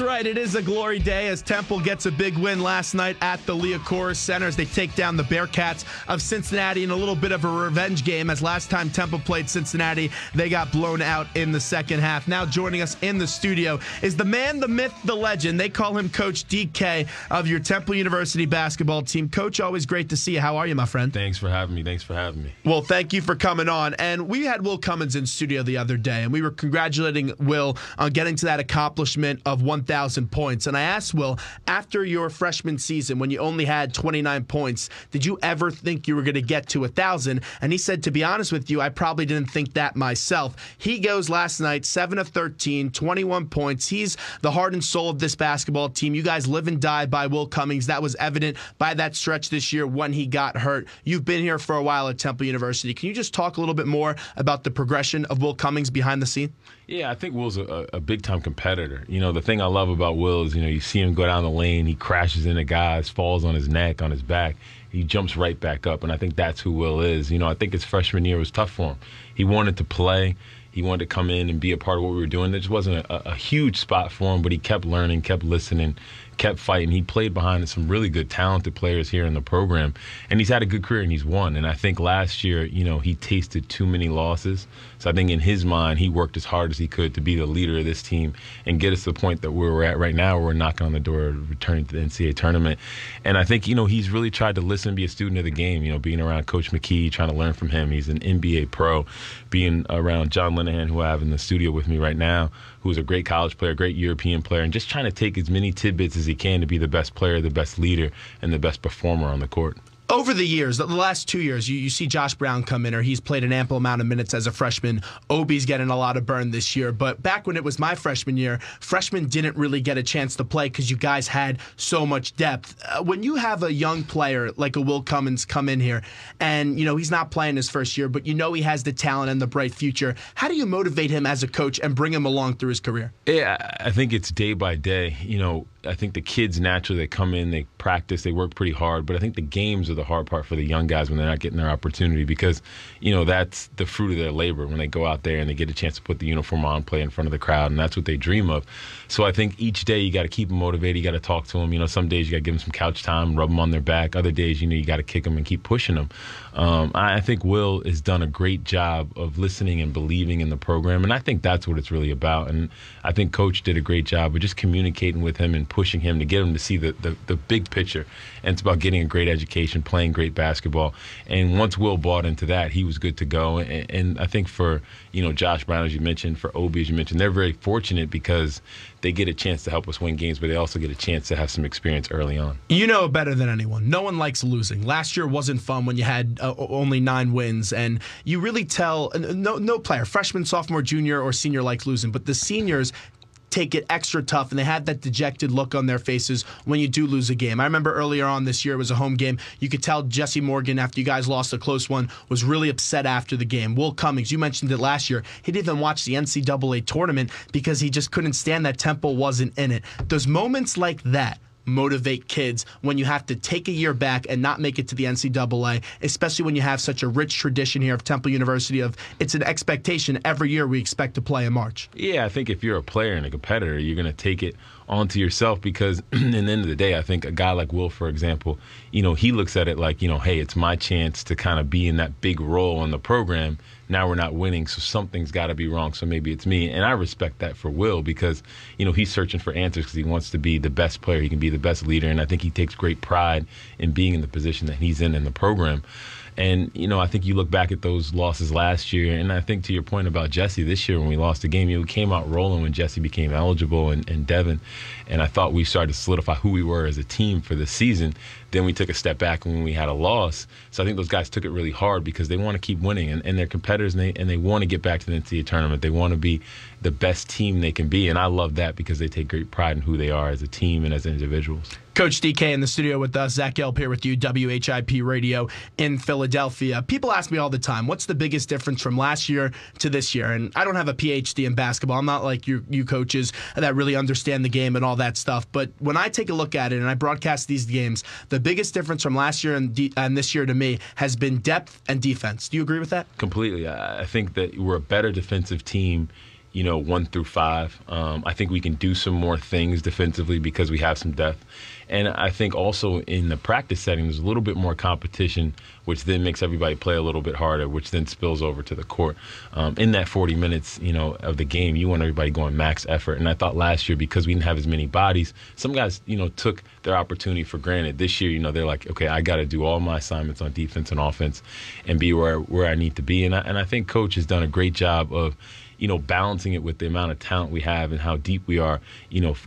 right. It is a glory day as Temple gets a big win last night at the Liacouras Center as they take down the Bearcats of Cincinnati in a little bit of a revenge game, as last time Temple played Cincinnati, they got blown out in the second half. Now joining us in the studio is the man, the myth, the legend. They call him Coach DK of your Temple University basketball team. Coach, always great to see you. How are you, my friend? Thanks for having me. Well, thank you for coming on. And we had Will Cummins in studio the other day, and we were congratulating Will on getting to that accomplishment of 1,000 points. And I asked Will, after your freshman season, when you only had 29 points, did you ever think you were going to get to 1,000? And he said, to be honest with you, I probably didn't think that myself. He goes last night, 7 of 13, 21 points. He's the heart and soul of this basketball team. You guys live and die by Will Cummins. That was evident by that stretch this year when he got hurt. You've been here for a while at Temple University. Can you just talk a little bit more about the progression of Will Cummins behind the scene? Yeah, I think Will's a big-time competitor. You know, the thing I love about Will is, you see him go down the lane, he crashes into guys, falls on his neck, on his back. He jumps right back up, and I think that's who Will is. I think his freshman year was tough for him. He wanted to play. He wanted to come in and be a part of what we were doing. There just wasn't a huge spot for him, but he kept learning, kept listening, kept fighting. He played behind some really good, talented players here in the program, and he's had a good career, and he's won. And I think last year, he tasted too many losses. So I think in his mind, he worked as hard as he could to be the leader of this team and get us to the point that we're at right now, where we're knocking on the door of returning to the NCAA tournament. And I think, he's really tried to listen and be a student of the game, being around Coach McKee, trying to learn from him. He's an NBA pro, being around John Linehan, who I have in the studio with me right now, who's a great college player, great European player, and just trying to take as many tidbits as he can to be the best player, the best leader, and the best performer on the court. Over the years, the last 2 years, you see Josh Brown come in, or he's played an ample amount of minutes as a freshman. Obi's getting a lot of burn this year. But back when it was my freshman year, freshmen didn't really get a chance to play because you guys had so much depth. When you have a young player like a Will Cummins come in here, and he's not playing his first year, but he has the talent and the bright future, how do you motivate him as a coach and bring him along through his career? Yeah, I think it's day by day. I think the kids naturally, they come in, they practice, they work pretty hard, but I think the games are the hard part for the young guys when they're not getting their opportunity, because that's the fruit of their labor when they go out there and they get a chance to put the uniform on, play in front of the crowd, and that's what they dream of. So I think each day you got to keep them motivated, you got to talk to them. Some days you got to give them some couch time, rub them on their back. Other days, you got to kick them and keep pushing them. I think Will has done a great job of listening and believing in the program, and I think that's what it's really about. And I think Coach did a great job of just communicating with him and pushing him to get him to see the big picture. And it's about getting a great education, playing great basketball. And once Will bought into that, he was good to go. And I think for, Josh Brown, as you mentioned, for Obi, as you mentioned, they're very fortunate because they get a chance to help us win games, but they also get a chance to have some experience early on. You know better than anyone. No one likes losing. Last year wasn't fun when you had only 9 wins, and you really tell no player, freshman, sophomore, junior, or senior likes losing, but the seniors take it extra tough, and they have that dejected look on their faces when you do lose a game. I remember earlier on this year, it was a home game. You could tell Jesse Morgan, after you guys lost a close one, was really upset after the game. Will Cummins, you mentioned it last year, he didn't even watch the NCAA tournament because he just couldn't stand that Temple wasn't in it. Those moments like that motivate kids when you have to take a year back and not make it to the NCAA, especially when you have such a rich tradition here of Temple University of it's an expectation every year we expect to play in March. Yeah, I think if you're a player and a competitor, you're going to take it onto yourself because in the end of the day, I think a guy like Will, for example, he looks at it like, hey, it's my chance to kind of be in that big role in the program. Now we're not winning, so something's got to be wrong, so maybe it's me. And I respect that for Will because, he's searching for answers because he wants to be the best player. He can be the best leader, and I think he takes great pride in being in the position that he's in the program. And, I think you look back at those losses last year, and I think to your point about Jesse this year when we lost the game, we came out rolling when Jesse became eligible and Devin, and I thought we started to solidify who we were as a team for the season. Then we took a step back when we had a loss. So I think those guys took it really hard because they want to keep winning, and they're competitors, and they want to get back to the NCAA tournament. They want to be the best team they can be, and I love that because they take great pride in who they are as a team and as individuals. Coach DK in the studio with us. Zach Gelb here with you, WHIP Radio in Philadelphia. People ask me all the time, what's the biggest difference from last year to this year? And I don't have a PhD in basketball. I'm not like you coaches that really understand the game and all that stuff. But when I take a look at it and I broadcast these games, the biggest difference from last year and this year to me has been depth and defense. Do you agree with that? Completely. I think that we're a better defensive team 1 through 5. I think we can do some more things defensively because we have some depth. And I think also in the practice setting, there's a little bit more competition, which then makes everybody play a little bit harder, which then spills over to the court. In that 40 minutes, of the game, you want everybody going max effort. And I thought last year, because we didn't have as many bodies, some guys, took their opportunity for granted. This year, they're like, okay, I got to do all my assignments on defense and offense and be where I need to be. And I think Coach has done a great job of balancing it with the amount of talent we have and how deep we are,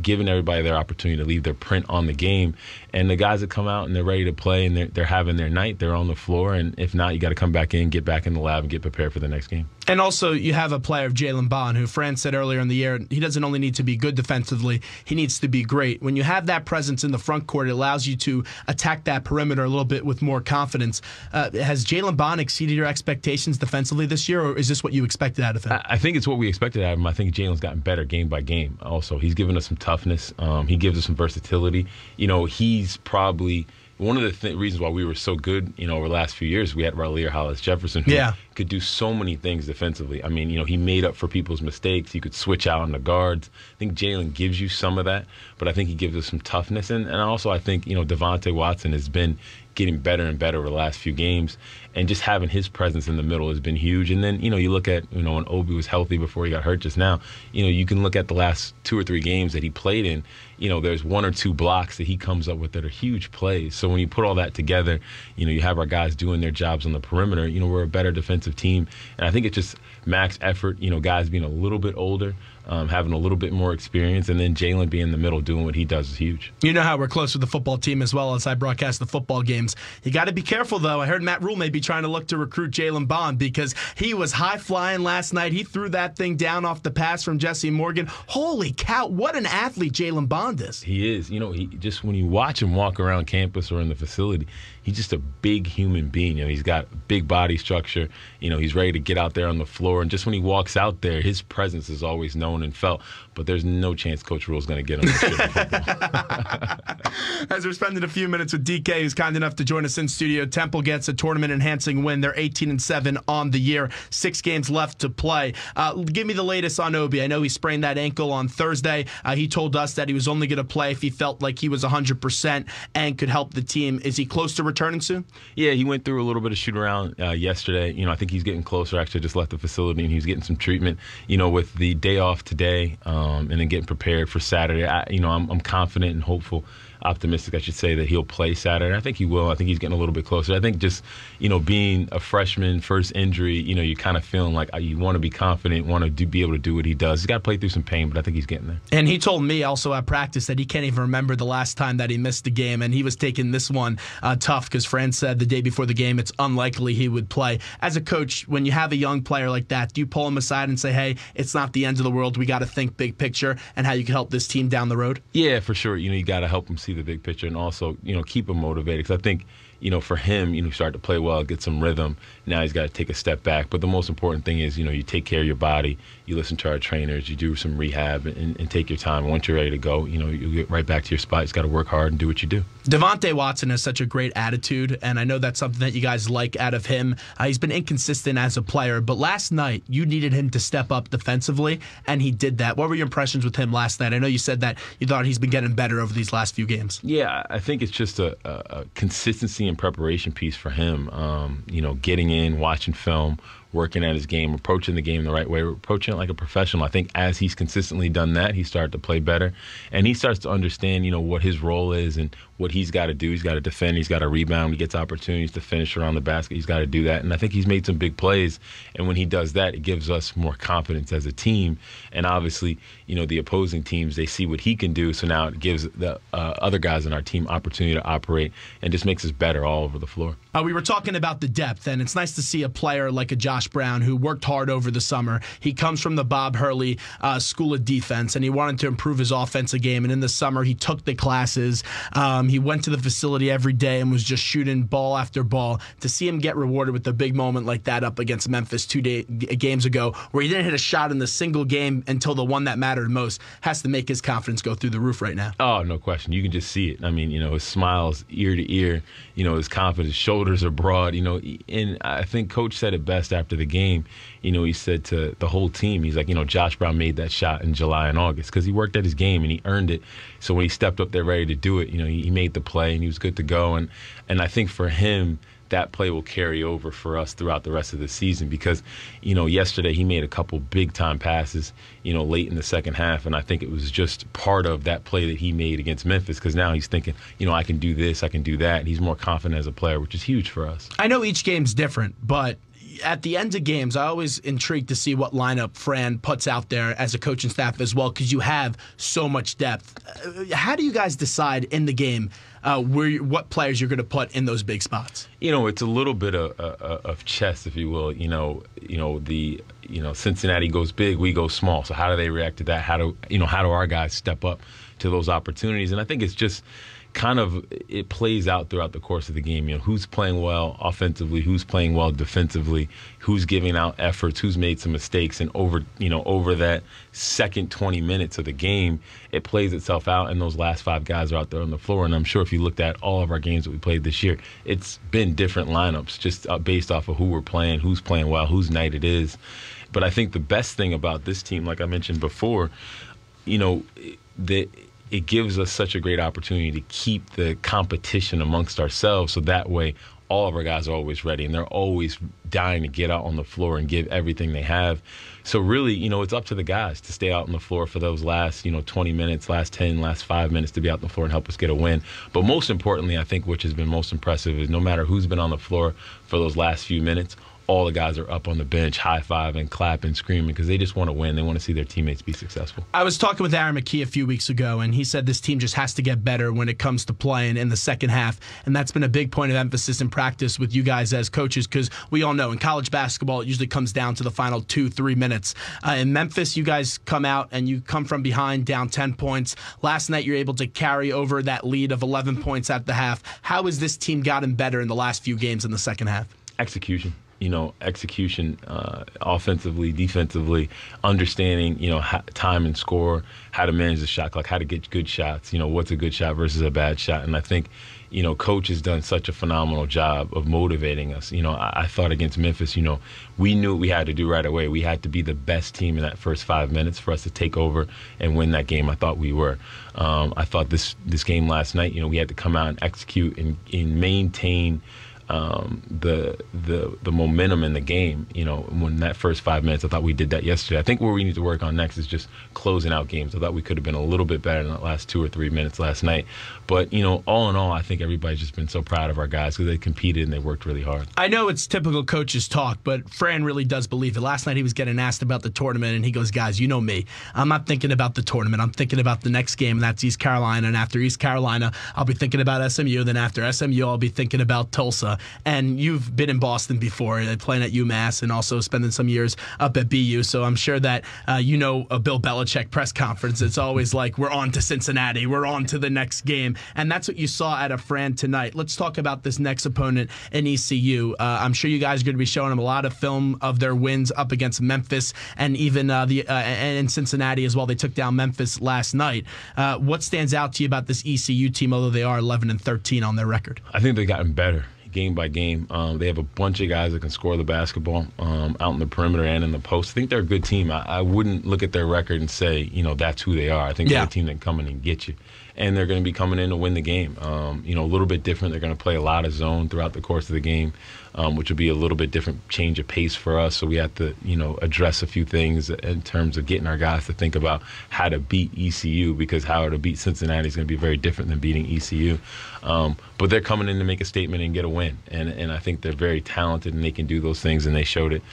giving everybody their opportunity to leave their print on the game. And the guys that come out and they're ready to play and they're having their night, they're on the floor. And if not, you got to come back in, get back in the lab, and get prepared for the next game. And also, you have a player of Jalen Bond, who Fran said earlier in the year, he doesn't only need to be good defensively, he needs to be great. When you have that presence in the front court, it allows you to attack that perimeter a little bit with more confidence. Has Jalen Bond exceeded your expectations defensively this year, or is this what you expected out of him? I think it's what we expected out of him. I think Jalen's gotten better game by game. Also, he's given us some toughness. He gives us some versatility. He's probably one of the reasons why we were so good, over the last few years. We had Raleigh Hollis Jefferson, who could do so many things defensively. I mean, he made up for people's mistakes. He could switch out on the guards. I think Jalen gives you some of that, but I think he gives us some toughness. And also, I think, Devontae Watson has been getting better and better over the last few games, and just having his presence in the middle has been huge. And then, you look at, when Obi was healthy before he got hurt just now, you can look at the last 2 or 3 games that he played in, there's 1 or 2 blocks that he comes up with that are huge plays. So when you put all that together, you have our guys doing their jobs on the perimeter, we're a better defensive team. And I think it's just max effort, guys being a little bit older, having a little bit more experience, and then Jalen being in the middle doing what he does is huge. You know how we're close with the football team as well, as I broadcast the football games. You got to be careful, though. I heard Matt Rule may be trying to look to recruit Jalen Bond, because he was high-flying last night. He threw that thing down off the pass from Jesse Morgan. Holy cow, what an athlete Jalen Bond is. He is. He just, when you watch him walk around campus or in the facility, he's just a big human being. He's got big body structure. He's ready to get out there on the floor. And just when he walks out there, his presence is always known and felt. But there's no chance Coach Rule's going to get him to shit in football. As we're spending a few minutes with DK, who's kind enough to join us in studio, Temple gets a tournament-enhancing win. They're 18-7 on the year. 6 games left to play. Give me the latest on Obi. I know he sprained that ankle on Thursday. He told us that he was only going to play if he felt like he was 100% and could help the team. Is he close to returning soon? Yeah, he went through a little bit of shoot-around yesterday. I think he's getting closer. Actually, just left the facility, and he's getting some treatment, with the day off today, and then getting prepared for Saturday. I'm confident and hopeful, optimistic, I should say, that he'll play Saturday. I think he will. I think he's getting a little bit closer. I think just, being a freshman, first injury, you're kind of feeling like you want to be confident, want to be able to do what he does. He's got to play through some pain, but I think he's getting there. And he told me also at practice that he can't even remember the last time that he missed a game, and he was taking this one tough, because Fran said the day before the game it's unlikely he would play. As a coach, when you have a young player like that, do you pull him aside and say, hey, it's not the end of the world, we got to think big picture and how you can help this team down the road? Yeah, for sure. You got to help him see the big picture, and also, keep him motivated. Because I think, for him, start to play well, get some rhythm. Now he's got to take a step back. But the most important thing is, you take care of your body. You listen to our trainers. You do some rehab and take your time. Once you're ready to go, you get right back to your spot. You just got to work hard and do what you do. Devontae Watson has such a great attitude, and I know that's something that you guys like out of him. He's been inconsistent as a player, but last night you needed him to step up defensively, and he did that. What were your impressions with him last night? I know you said that you thought he's been getting better over these last few games. Yeah, I think it's just a consistency and preparation piece for him. Getting in, watching film, working at his game, approaching the game the right way, approaching it like a professional. I think as he's consistently done that, he started to play better, and he starts to understand, what his role is and what he's got to do. He's got to defend. He's got to rebound. He gets opportunities to finish around the basket. He's got to do that, and I think he's made some big plays, and when he does that, it gives us more confidence as a team, and obviously, the opposing teams, they see what he can do, so now it gives the other guys on our team opportunity to operate and just makes us better all over the floor. We were talking about the depth, and it's nice to see a player like a Josh Brown who worked hard over the summer. He comes from the Bob Hurley School of Defense, and he wanted to improve his offensive game, and in the summer he took the classes. He went to the facility every day and was just shooting ball after ball. To see him get rewarded with a big moment like that up against Memphis 2 games ago, where he didn't hit a shot in the single game until the one that mattered most, has to make his confidence go through the roof right now. Oh, no question. You can just see it. I mean, his smile's ear to ear, his confidence, his shoulders are broad, and I think Coach said it best after after the game, he said to the whole team, he's like, Josh Brown made that shot in July and August because he worked at his game and he earned it. So when he stepped up there ready to do it, he made the play and he was good to go. And I think for him, that play will carry over for us throughout the rest of the season because, yesterday he made a couple big-time passes, late in the second half, and I think it was just part of that play that he made against Memphis because now he's thinking, I can do this, I can do that. He's more confident as a player, which is huge for us. I know each game's different, but at the end of games, I always intrigued to see what lineup Fran puts out there as a coaching staff as well because you have so much depth. How do you guys decide in the game what players you're going to put in those big spots? It's a little bit of chess, if you will. Cincinnati goes big, we go small. So how do they react to that? How do our guys step up to those opportunities? And I think it's just it plays out throughout the course of the game. Who's playing well offensively, who's playing well defensively, who's giving out efforts, who's made some mistakes, and over that second 20 minutes of the game, it plays itself out, and those last 5 guys are out there on the floor. And I'm sure if you looked at all of our games that we played this year, it's been different lineups just based off of who we're playing, who's playing well, whose night it is. But I think the best thing about this team, like I mentioned before, it gives us such a great opportunity to keep the competition amongst ourselves so that way all of our guys are always ready and they're always dying to get out on the floor and give everything they have. So really, it's up to the guys to stay out on the floor for those last, 20 minutes, last 10, last 5 minutes to be out on the floor and help us get a win. But most importantly, I think which has been most impressive is no matter who's been on the floor for those last few minutes, all the guys are up on the bench, high-fiving, clapping, screaming, because they just want to win. They want to see their teammates be successful. I was talking with Aaron McKee a few weeks ago, and he said this team just has to get better when it comes to playing in the second half, and that's been a big point of emphasis in practice with you guys as coaches, because we all know in college basketball it usually comes down to the final 2-3 minutes. In Memphis, you guys come out and you come from behind down 10 points. Last night, you're able to carry over that lead of 11 points at the half. How has this team gotten better in the last few games in the second half? Execution. Execution offensively, defensively, understanding, time and score, how to manage the shot clock, how to get good shots, what's a good shot versus a bad shot. And I think, Coach has done such a phenomenal job of motivating us. I thought against Memphis, we knew what we had to do right away. We had to be the best team in that first 5 minutes for us to take over and win that game. I thought we were. I thought this game last night, we had to come out and execute and maintain the momentum in the game, when that first 5 minutes, I thought we did that yesterday. I think where we need to work on next is just closing out games. I thought we could have been a little bit better in the last 2 or 3 minutes last night. But, all in all, I think everybody's just been so proud of our guys because they competed and they worked really hard. I know it's typical coaches talk, but Fran really does believe it. Last night he was getting asked about the tournament, and he goes, guys, you know me. I'm not thinking about the tournament. I'm thinking about the next game, and that's East Carolina. And after East Carolina, I'll be thinking about SMU. Then after SMU, I'll be thinking about Tulsa. And you've been in Boston before, playing at UMass and also spending some years up at BU. So I'm sure that a Bill Belichick press conference. It's always like, we're on to Cincinnati. We're on to the next game. And that's what you saw out of Fran tonight. Let's talk about this next opponent in ECU. I'm sure you guys are going to be showing them a lot of film of their wins up against Memphis and even in Cincinnati as well. They took down Memphis last night. What stands out to you about this ECU team, although they are 11-13 on their record? I think they've gotten better game by game. They have a bunch of guys that can score the basketball out in the perimeter and in the post. I think they're a good team. I wouldn't look at their record and say, that's who they are. I think they're a team that can come in and get you. And they're going to be coming in to win the game. A little bit different. They're going to play a lot of zone throughout the course of the game, which will be a little bit different change of pace for us. So we have to, address a few things in terms of getting our guys to think about how to beat ECU, because how to beat Cincinnati is going to be very different than beating ECU. But they're coming in to make a statement and get a win. And I think they're very talented and they can do those things, and they showed it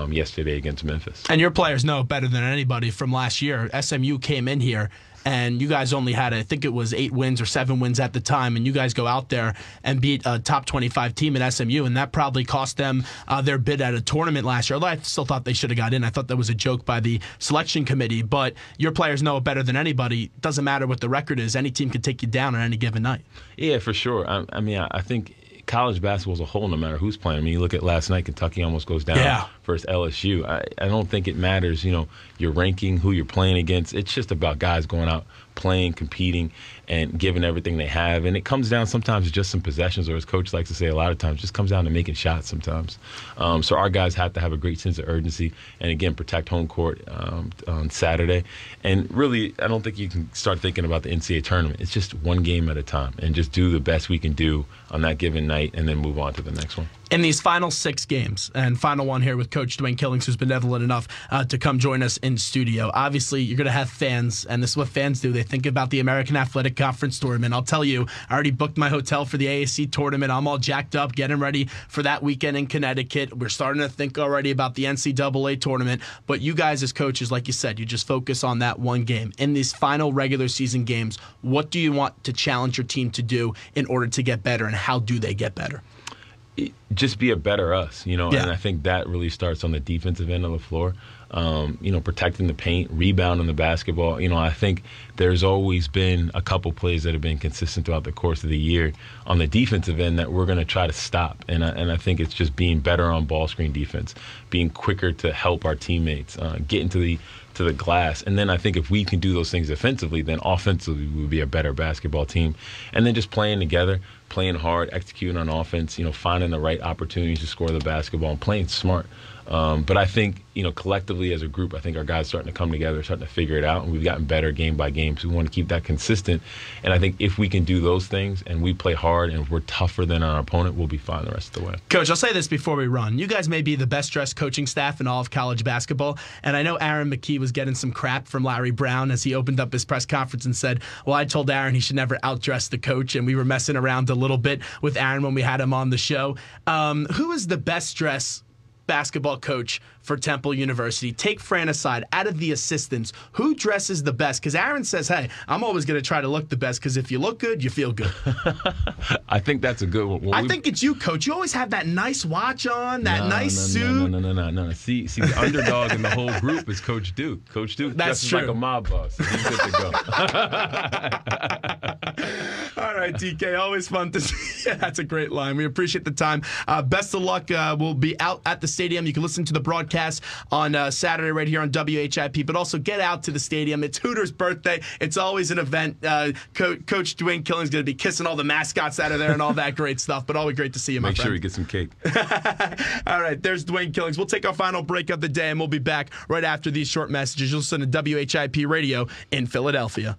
yesterday against Memphis. And your players know better than anybody from last year. SMU came in here, and you guys only had, I think it was 8 wins or 7 wins at the time, and you guys go out there and beat a top 25 team at SMU, and that probably cost them their bid at a tournament last year. Although I still thought they should have got in. I thought that was a joke by the selection committee, but your players know it better than anybody. Doesn't matter what the record is. Any team can take you down on any given night. Yeah, for sure. I think college basketball as a whole, no matter who's playing. I mean, you look at last night, Kentucky almost goes down versus LSU. I don't think it matters, your ranking, who you're playing against. It's just about guys going out, playing, competing, and giving everything they have. And it comes down sometimes to just some possessions, or as Coach likes to say a lot of times, just comes down to making shots sometimes. So our guys have to have a great sense of urgency and, again, protect home court on Saturday. And really, I don't think you can start thinking about the NCAA tournament. It's just one game at a time, and just do the best we can do on that given night and then move on to the next one. In these final 6 games, and final one here with Coach Dwayne Killings, who's benevolent enough to come join us in studio. Obviously, you're going to have fans, and this is what fans do. They think about the American Athletic Conference tournament. I'll tell you, I already booked my hotel for the AAC tournament. I'm all jacked up, getting ready for that weekend in Connecticut. We're starting to think already about the NCAA tournament. But you guys as coaches, like you said, you just focus on that one game. In these final regular season games, what do you want to challenge your team to do in order to get better, and how do they get better? Just be a better us, and I think that really starts on the defensive end of the floor. Protecting the paint, rebounding the basketball. I think there's always been a couple plays that have been consistent throughout the course of the year on the defensive end that we're going to try to stop. And I think it's just being better on ball screen defense, being quicker to help our teammates, getting to the glass. And then I think if we can do those things offensively, then offensively we'll be a better basketball team. And then just playing together, playing hard, executing on offense, finding the right opportunities to score the basketball and playing smart. But I think, collectively as a group, I think our guys are starting to come together, starting to figure it out, and we've gotten better game by game. So we want to keep that consistent. And I think if we can do those things and we play hard and if we're tougher than our opponent, we'll be fine the rest of the way. Coach, I'll say this before we run. You guys may be the best-dressed coaching staff in all of college basketball. And I know Aaron McKee was getting some crap from Larry Brown as he opened up his press conference and said, well, I told Aaron he should never outdress the coach. And we were messing around a little bit with Aaron when we had him on the show. Who is the best-dressed basketball coach for Temple University? Take Fran aside. Out of the assistants, who dresses the best? Because Aaron says, hey, I'm always going to try to look the best, because if you look good, you feel good. I think that's a good one. I think it's you, Coach. You always have that nice watch on, that nice suit. No. See, the underdog in the whole group is Coach Duke. Coach Duke dresses like a mob boss. He's good to go. All right, DK, always fun to see. Yeah, that's a great line. We appreciate the time. Best of luck. We'll be out at the stadium. You can listen to the broadcast on Saturday right here on WHIP, but also get out to the stadium. It's Hooter's birthday. It's always an event. Coach Dwayne Killings is going to be kissing all the mascots out of there and all that great stuff, but always great to see you, my friend. Make sure you get some cake. All right, there's Dwayne Killings. We'll take our final break of the day, and we'll be back right after these short messages. You'll listen to WHIP Radio in Philadelphia.